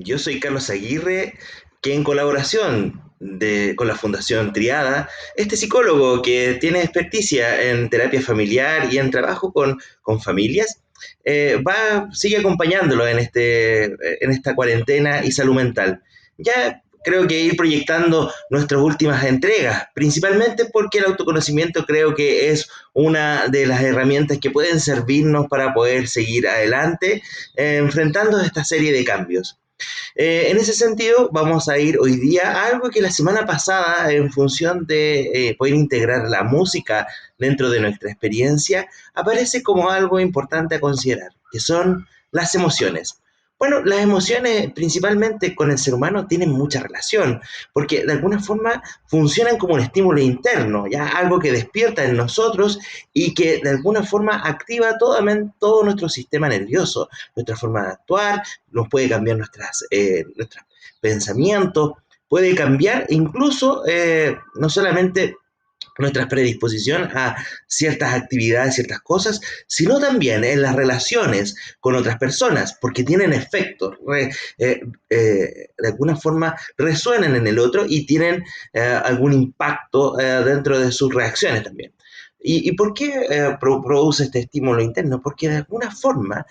Yo soy Carlos Aguirre, que en colaboración con la Fundación Triada, este psicólogo que tiene experticia en terapia familiar y en trabajo con familias, sigue acompañándolo en esta cuarentena y salud mental. Ya creo que ir proyectando nuestras últimas entregas, principalmente porque el autoconocimiento creo que es una de las herramientas que pueden servirnos para poder seguir adelante enfrentando esta serie de cambios. En ese sentido, vamos a ir hoy día a algo que la semana pasada, en función de poder integrar la música dentro de nuestra experiencia, aparece como algo importante a considerar, que son las emociones. Bueno, las emociones principalmente con el ser humano tienen mucha relación, porque de alguna forma funcionan como un estímulo interno, ya algo que despierta en nosotros y que de alguna forma activa todo nuestro sistema nervioso, nuestra forma de actuar, nos puede cambiar nuestros pensamientos, puede cambiar incluso no solamente nuestra predisposición a ciertas actividades, ciertas cosas, sino también en las relaciones con otras personas, porque tienen efectos, de alguna forma resuenan en el otro y tienen algún impacto dentro de sus reacciones también. ¿Y por qué produce este estímulo interno? Porque de alguna forma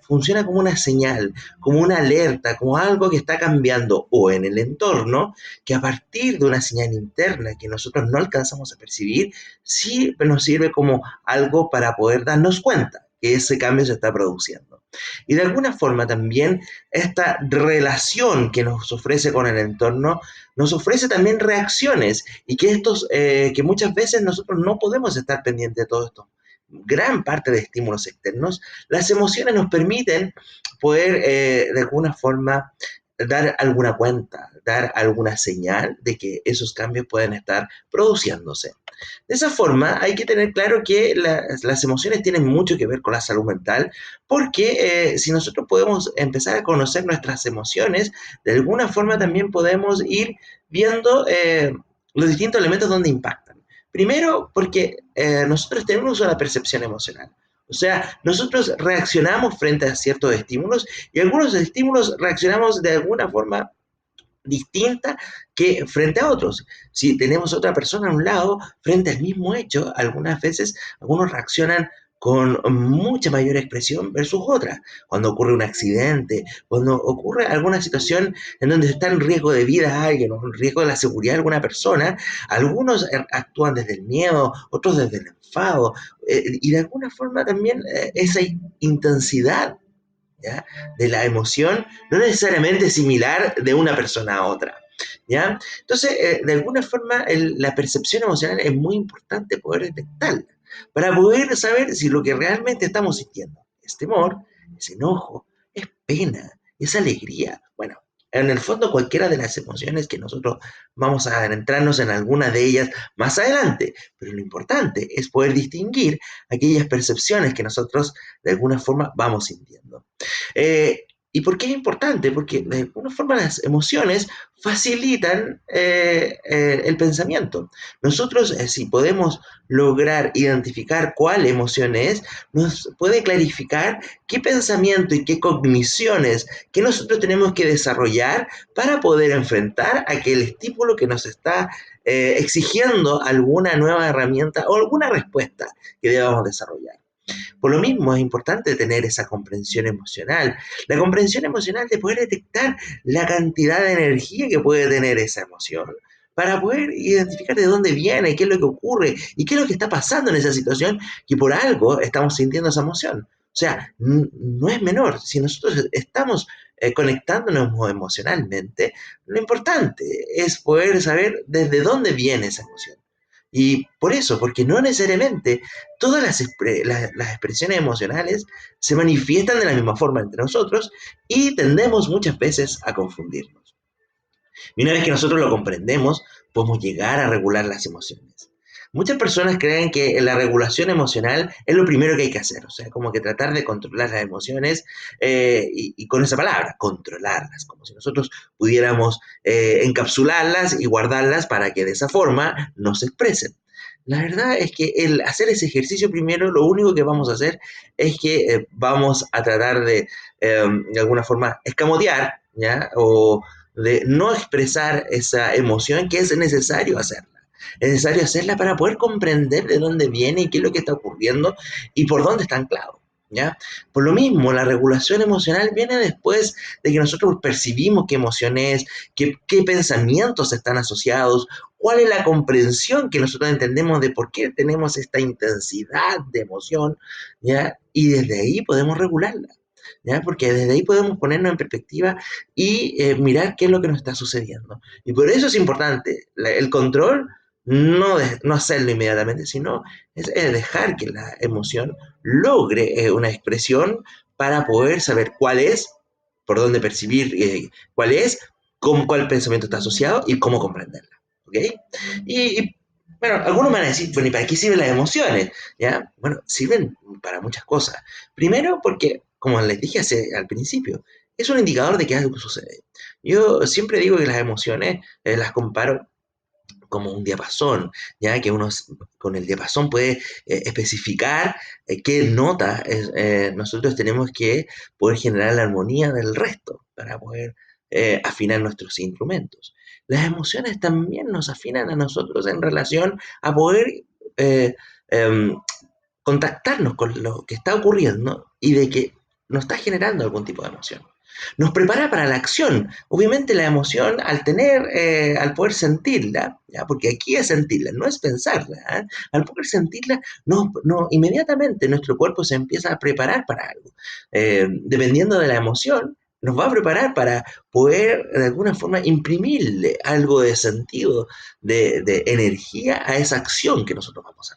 funciona como una señal, como una alerta, como algo que está cambiando o en el entorno, que a partir de una señal interna que nosotros no alcanzamos a percibir, sí nos sirve como algo para poder darnos cuenta que ese cambio se está produciendo. Y de alguna forma también esta relación que nos ofrece con el entorno nos ofrece también reacciones y que muchas veces nosotros no podemos estar pendientes de todo esto. Gran parte de estímulos externos, las emociones nos permiten poder de alguna forma dar alguna cuenta, dar alguna señal de que esos cambios pueden estar produciéndose. De esa forma, hay que tener claro que las emociones tienen mucho que ver con la salud mental, porque si nosotros podemos empezar a conocer nuestras emociones, de alguna forma también podemos ir viendo los distintos elementos donde impactan. Primero, porque nosotros tenemos una percepción emocional. O sea, nosotros reaccionamos frente a ciertos estímulos y algunos estímulos reaccionamos de alguna forma distinta que frente a otros. Si tenemos otra persona a un lado, frente al mismo hecho, algunas veces algunos reaccionan con mucha mayor expresión versus otras. Cuando ocurre un accidente, cuando ocurre alguna situación en donde está en riesgo de vida a alguien o en riesgo de la seguridad de alguna persona, algunos actúan desde el miedo, otros desde el enfado, y de alguna forma también esa intensidad, ¿ya?, de la emoción no necesariamente es similar de una persona a otra. ¿Ya? Entonces, de alguna forma, la percepción emocional es muy importante poder detectarla para poder saber si lo que realmente estamos sintiendo es temor, es enojo, es pena, es alegría. Bueno, en el fondo cualquiera de las emociones que nosotros vamos a adentrarnos en alguna de ellas más adelante, pero lo importante es poder distinguir aquellas percepciones que nosotros de alguna forma vamos sintiendo. Eh, ¿Y por qué es importante? Porque de alguna forma las emociones facilitan el pensamiento. Nosotros, si podemos lograr identificar cuál emoción es, nos puede clarificar qué pensamiento y qué cogniciones que nosotros tenemos que desarrollar para poder enfrentar aquel estímulo que nos está exigiendo alguna nueva herramienta o alguna respuesta que debamos desarrollar. Por lo mismo es importante tener esa comprensión emocional. La comprensión emocional de poder detectar la cantidad de energía que puede tener esa emoción para poder identificar de dónde viene, qué es lo que ocurre y qué es lo que está pasando en esa situación que por algo estamos sintiendo esa emoción. O sea, no es menor. Si nosotros estamos conectándonos emocionalmente, lo importante es poder saber desde dónde viene esa emoción. Y por eso, porque no necesariamente todas las expresiones emocionales se manifiestan de la misma forma entre nosotros y tendemos muchas veces a confundirnos. Y una vez que nosotros lo comprendemos, podemos llegar a regular las emociones. Muchas personas creen que la regulación emocional es lo primero que hay que hacer, o sea, como que tratar de controlar las emociones y con esa palabra, controlarlas, como si nosotros pudiéramos encapsularlas y guardarlas para que de esa forma no se expresen. La verdad es que el hacer ese ejercicio primero, lo único que vamos a hacer es que vamos a tratar de alguna forma, escamotear, ¿ya? O de no expresar esa emoción que es necesario hacerla. Es necesario hacerla para poder comprender de dónde viene y qué es lo que está ocurriendo y por dónde está anclado. ¿Ya? Por lo mismo, la regulación emocional viene después de que nosotros percibimos qué emoción es, qué pensamientos están asociados, cuál es la comprensión que nosotros entendemos de por qué tenemos esta intensidad de emoción, ¿ya? Y desde ahí podemos regularla, ¿ya? Porque desde ahí podemos ponernos en perspectiva y mirar qué es lo que nos está sucediendo. Y por eso es importante el control, no hacerlo inmediatamente, sino es dejar que la emoción logre una expresión para poder saber cuál es, por dónde percibir cuál es, cuál pensamiento está asociado y cómo comprenderla. ¿Ok? Bueno, algunos me van a decir, bueno, ¿y para qué sirven las emociones? ¿Ya? Bueno, sirven para muchas cosas. Primero, porque, como les dije al principio, es un indicador de que algo sucede. Yo siempre digo que las emociones las comparo como un diapasón, ya que uno con el diapasón puede especificar qué nota nosotros tenemos que poder generar la armonía del resto para poder afinar nuestros instrumentos. Las emociones también nos afinan a nosotros en relación a poder eh, em, contactarnos con lo que está ocurriendo y de que nos está generando algún tipo de emoción. Nos prepara para la acción. Obviamente la emoción, al poder sentirla, ¿ya? Porque aquí es sentirla, no es pensarla, ¿eh? Al poder sentirla, inmediatamente nuestro cuerpo se empieza a preparar para algo. Dependiendo de la emoción, nos va a preparar para poder de alguna forma imprimirle algo de sentido, de energía a esa acción que nosotros vamos a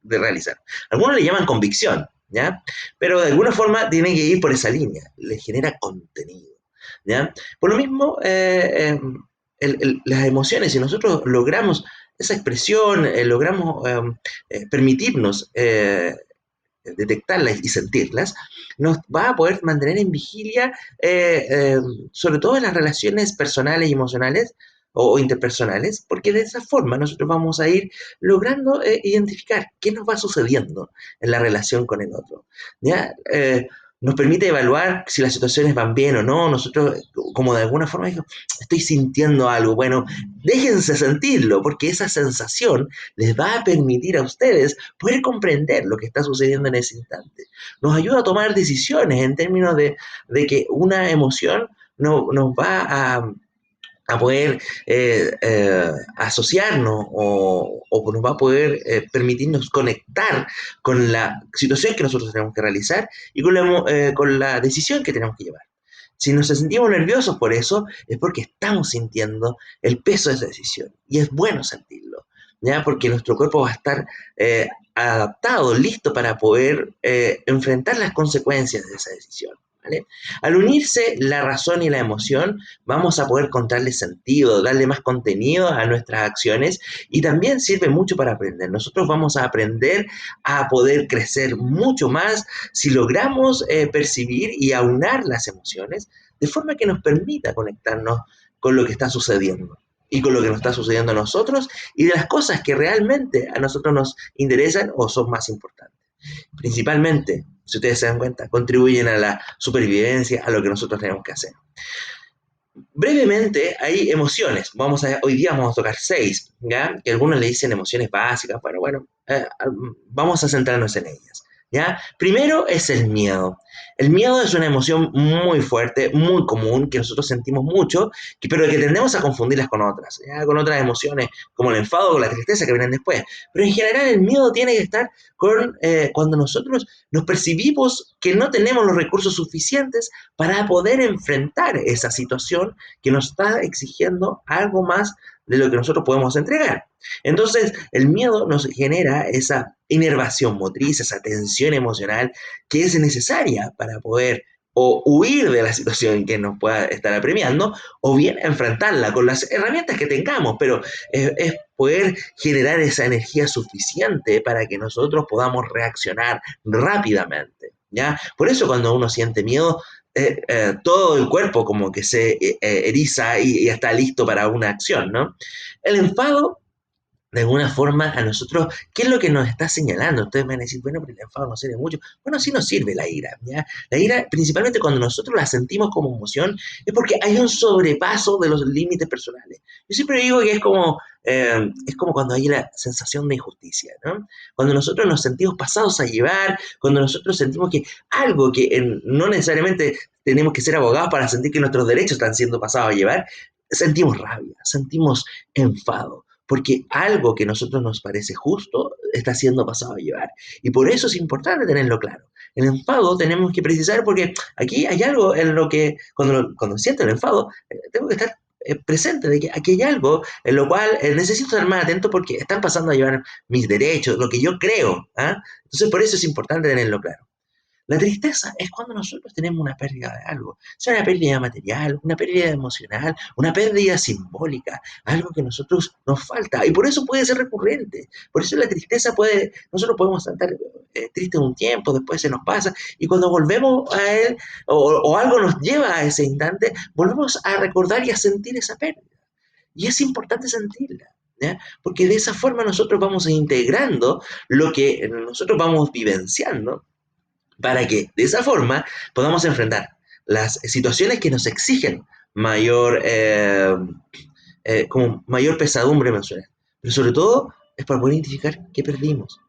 realizar. Algunos le llaman convicción, ¿ya? Pero de alguna forma tiene que ir por esa línea, le genera contenido, ¿ya? Por lo mismo, las emociones, si nosotros logramos esa expresión, logramos permitirnos detectarlas y sentirlas, nos va a poder mantener en vigilia, eh, eh, sobre todo en las relaciones personales y emocionales o interpersonales, porque de esa forma nosotros vamos a ir logrando identificar qué nos va sucediendo en la relación con el otro. ¿Ya? Nos permite evaluar si las situaciones van bien o no. Nosotros, como de alguna forma, digo, estoy sintiendo algo. Bueno, déjense sentirlo, porque esa sensación les va a permitir a ustedes poder comprender lo que está sucediendo en ese instante. Nos ayuda a tomar decisiones en términos de que una emoción nos va a poder asociarnos o nos va a poder permitirnos conectar con la situación que nosotros tenemos que realizar y con la decisión que tenemos que llevar. Si nos sentimos nerviosos por eso, es porque estamos sintiendo el peso de esa decisión. Y es bueno sentirlo, ¿ya? Porque nuestro cuerpo va a estar adaptado, listo para poder enfrentar las consecuencias de esa decisión. ¿Vale? Al unirse la razón y la emoción, vamos a poder encontrarle sentido, darle más contenido a nuestras acciones y también sirve mucho para aprender. Nosotros vamos a aprender a poder crecer mucho más si logramos percibir y aunar las emociones de forma que nos permita conectarnos con lo que está sucediendo y con lo que nos está sucediendo a nosotros y de las cosas que realmente a nosotros nos interesan o son más importantes. Principalmente, si ustedes se dan cuenta, contribuyen a la supervivencia, a lo que nosotros tenemos que hacer. Brevemente, hay emociones. Hoy día vamos a tocar 6, ¿ya? Que algunos le dicen emociones básicas. Bueno, vamos a centrarnos en ellas, ¿ya? Primero es el miedo. El miedo es una emoción muy fuerte, muy común, que nosotros sentimos mucho, pero que tendemos a confundirlas con otras, ¿ya? Con otras emociones, como el enfado o la tristeza que vienen después. Pero en general el miedo tiene que estar cuando nosotros nos percibimos que no tenemos los recursos suficientes para poder enfrentar esa situación que nos está exigiendo algo más de lo que nosotros podemos entregar. Entonces, el miedo nos genera esa inervación motriz, esa tensión emocional que es necesaria para poder o huir de la situación que nos pueda estar apremiando, o bien enfrentarla con las herramientas que tengamos, pero es poder generar esa energía suficiente para que nosotros podamos reaccionar rápidamente. ¿Ya? Por eso cuando uno siente miedo, todo el cuerpo como que se eriza y está listo para una acción, ¿no? El enfado de alguna forma a nosotros, ¿qué es lo que nos está señalando? Ustedes me van a decir, bueno, pero el enfado no sirve mucho. Bueno, sí nos sirve la ira, ¿ya? La ira, principalmente cuando nosotros la sentimos como emoción, es porque hay un sobrepaso de los límites personales. Yo siempre digo que es como cuando hay la sensación de injusticia, ¿no? Cuando nosotros nos sentimos pasados a llevar, cuando nosotros sentimos que algo que no necesariamente tenemos que ser abogados para sentir que nuestros derechos están siendo pasados a llevar, sentimos rabia, sentimos enfado, porque algo que a nosotros nos parece justo está siendo pasado a llevar. Y por eso es importante tenerlo claro. El enfado tenemos que precisar porque aquí hay algo en lo que, cuando siento el enfado, tengo que estar presente de que aquí hay algo en lo cual necesito estar más atento porque están pasando a llevar mis derechos, lo que yo creo. ¿Ah? Entonces, por eso es importante tenerlo claro. La tristeza es cuando nosotros tenemos una pérdida de algo, sea una pérdida material, una pérdida emocional, una pérdida simbólica, algo que a nosotros nos falta y por eso puede ser recurrente. Por eso la tristeza nosotros podemos estar tristes un tiempo, después se nos pasa y cuando volvemos a él o algo nos lleva a ese instante, volvemos a recordar y a sentir esa pérdida. Y es importante sentirla. ¿Ya? Porque de esa forma nosotros vamos integrando lo que nosotros vamos vivenciando para que de esa forma podamos enfrentar las situaciones que nos exigen mayor, como mayor pesadumbre emocional. Pero sobre todo es para poder identificar qué perdimos,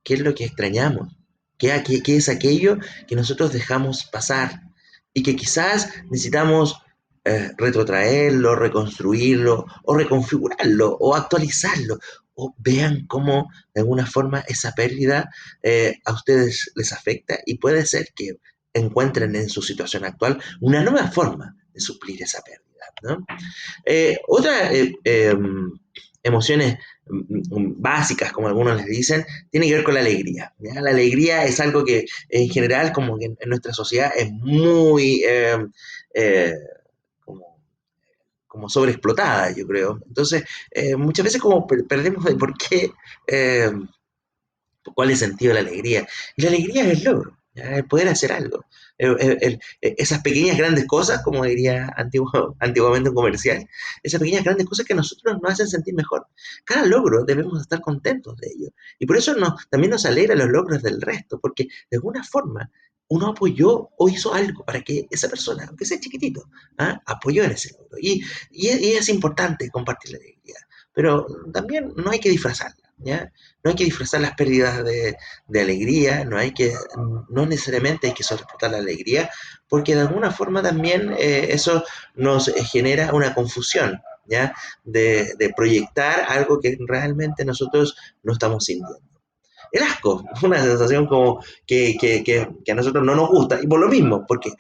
qué es lo que extrañamos, qué es aquello que nosotros dejamos pasar y que quizás necesitamos retrotraerlo, reconstruirlo o reconfigurarlo o actualizarlo. O vean cómo de alguna forma esa pérdida a ustedes les afecta y puede ser que encuentren en su situación actual una nueva forma de suplir esa pérdida, ¿no? Otras emociones básicas, como algunos les dicen, tiene que ver con la alegría. ¿Ya? La alegría es algo que en general, como que en nuestra sociedad, es muy eh, como, como sobreexplotada, yo creo. Entonces, muchas veces como perdemos de por qué, eh, cuál es el sentido de la alegría. Y la alegría es el logro, ¿ya? El poder hacer algo. Esas pequeñas grandes cosas, como diría antiguamente un comercial, esas pequeñas grandes cosas que a nosotros nos hacen sentir mejor. Cada logro debemos estar contentos de ello. Y por eso también nos alegra los logros del resto, porque de alguna forma uno apoyó o hizo algo para que esa persona, aunque sea chiquitito, ¿ah? Apoyó en ese logro. Y es importante compartir la alegría, pero también no hay que disfrazarla, ¿ya? No hay que disfrazar las pérdidas de alegría, no necesariamente hay que sobrepasar la alegría, porque de alguna forma también eso nos genera una confusión, ¿ya? De proyectar algo que realmente nosotros no estamos sintiendo. El asco, una sensación como que a nosotros no nos gusta, y por lo mismo, porque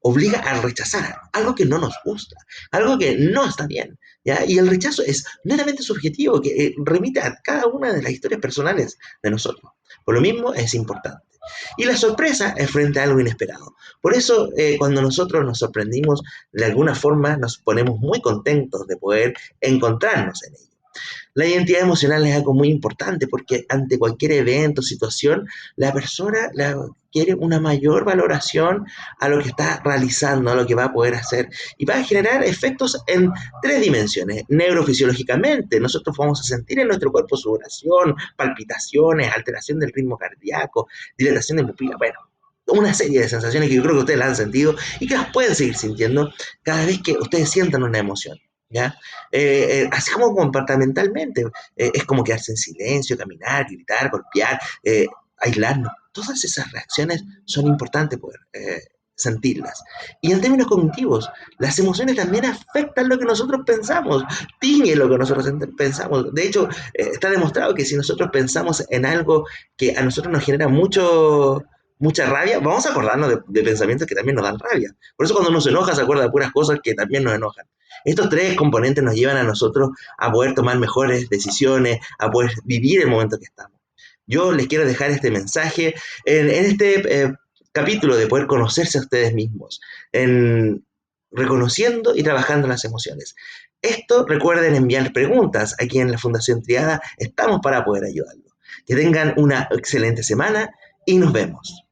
obliga a rechazar algo que no nos gusta, algo que no está bien, ¿ya? Y el rechazo es netamente subjetivo, que remite a cada una de las historias personales de nosotros. Por lo mismo es importante. Y la sorpresa es frente a algo inesperado. Por eso, cuando nosotros nos sorprendimos, de alguna forma nos ponemos muy contentos de poder encontrarnos en ello. La identidad emocional es algo muy importante porque ante cualquier evento, situación, la persona quiere una mayor valoración a lo que está realizando, a lo que va a poder hacer. Y va a generar efectos en tres dimensiones. Neurofisiológicamente, nosotros vamos a sentir en nuestro cuerpo sudoración, palpitaciones, alteración del ritmo cardíaco, dilatación de pupila. Bueno, una serie de sensaciones que yo creo que ustedes las han sentido y que las pueden seguir sintiendo cada vez que ustedes sientan una emoción. ¿Ya? Así como comportamentalmente, es como quedarse en silencio, caminar, gritar, golpear, aislarnos. Todas esas reacciones son importantes poder sentirlas. Y en términos cognitivos, las emociones también afectan lo que nosotros pensamos, tiñen lo que nosotros pensamos. De hecho, está demostrado que si nosotros pensamos en algo que a nosotros nos genera mucha rabia, vamos a acordarnos de pensamientos que también nos dan rabia. Por eso cuando uno se enoja se acuerda de puras cosas que también nos enojan. Estos tres componentes nos llevan a nosotros a poder tomar mejores decisiones, a poder vivir el momento que estamos. Yo les quiero dejar este mensaje en este capítulo de poder conocerse a ustedes mismos, en reconociendo y trabajando las emociones. Esto recuerden enviar preguntas aquí en la Fundación Triada, estamos para poder ayudarlos. Que tengan una excelente semana y nos vemos.